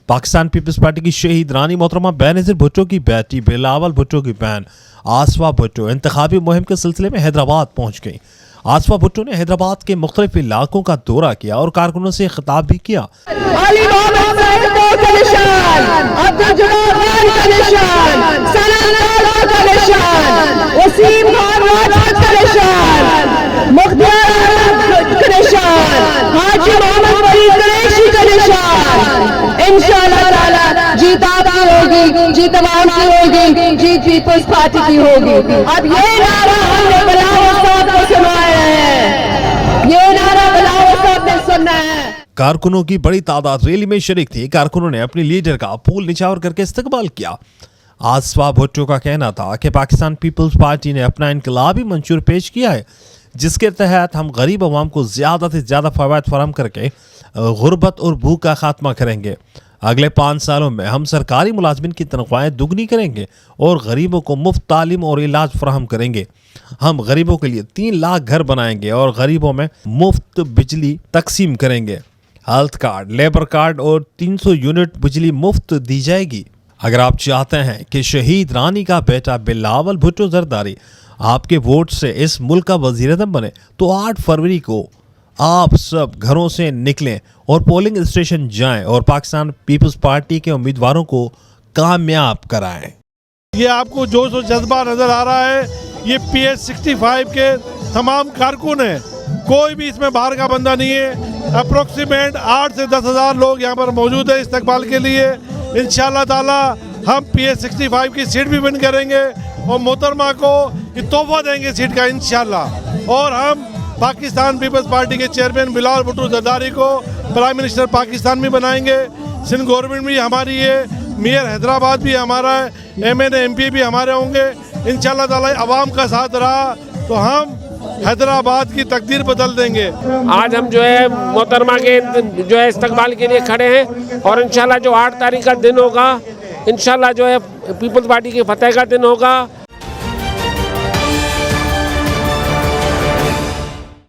Pakistan peoples party की शहीद रानी मोहतरमा बेनज़ीर भुट्टो की बेटी बिलावल भुट्टो की बहन आसफा भुट्टो इंतखाबी मुहिम के सिलसिले में हैदराबाद पहुंच गई। आसफा भुट्टो ने हैदराबाद के मुख्तलिफ इलाकों का दौरा किया और कारकुनों से खिताब भी किया। जीत आपकी होगी, जीत तमाम की होगी, जीत पीपल्स पार्टी की होगी। अब ये नारा हमने बिलावल साहब को सुनाया है, ये नारा बिलावल साहब ने सुनना है। कारकुनों की बड़ी तादाद रैली में शरीक थी। कारकुनों ने अपने लीडर का फूल निछावर करके इस्तकबाल किया। आसफा भुट्टो का कहना था कि पाकिस्तान पीपल्स पार्टी ने अपना इनकलाबी मंशूर पेश किया है, जिसके तहत हम गरीब अवाम को ज़्यादा से ज़्यादा फ़वाद फराहम करके गुर्बत और भूख का खात्मा करेंगे। अगले 5 सालों में हम सरकारी मुलाजमिन की तनख्वाहें दुगनी करेंगे और गरीबों को मुफ्त तालीम और इलाज फराहम करेंगे। हम गरीबों के लिए 3 लाख घर बनाएंगे और गरीबों में मुफ्त बिजली तकसीम करेंगे। हेल्थ कार्ड, लेबर कार्ड और 300 यूनिट बिजली मुफ्त दी जाएगी। अगर आप चाहते हैं कि शहीद रानी का बेटा बिलावल भुट्टो जरदारी आपके वोट से इस मुल्क का वज़ीर-ए-आज़म बने, तो 8 फरवरी को आप सब घरों से निकलें और पोलिंग स्टेशन जाएं और पाकिस्तान पीपल्स पार्टी के उम्मीदवारों को कामयाब कराएं। ये आपको जोश और जज्बा नजर आ रहा है। ये PS 65 के तमाम कारकुन हैं, कोई भी इसमें बाहर का बंदा नहीं है। अप्रोक्सीमेट 8 से 10 हज़ार लोग यहाँ पर मौजूद है इस्तकबाल के लिए। इंशाअल्लाह ताला हम PS 65 की सीट भी विन करेंगे और मोहतरमा को ये तोहफा देंगे सीट का इंशाअल्लाह। और हम पाकिस्तान पीपल्स पार्टी के चेयरमैन बिलावल भुट्टो जरदारी को प्राइम मिनिस्टर पाकिस्तान भी बनाएंगे। सिंध गवर्नमेंट भी हमारी है, मेयर हैदराबाद भी हमारा है, MNA MP भी हमारे होंगे। इंशाअल्लाह ताला अवाम का साथ रहा तो हम हैदराबाद की तकदीर बदल देंगे। आज हम जो है मोहतरमा के जो है इस्तकबाल के लिए खड़े हैं और इंशाल्लाह जो 8 तारीख का दिन होगा, इंशाल्लाह जो है पीपल्स पार्टी की फतह का दिन होगा।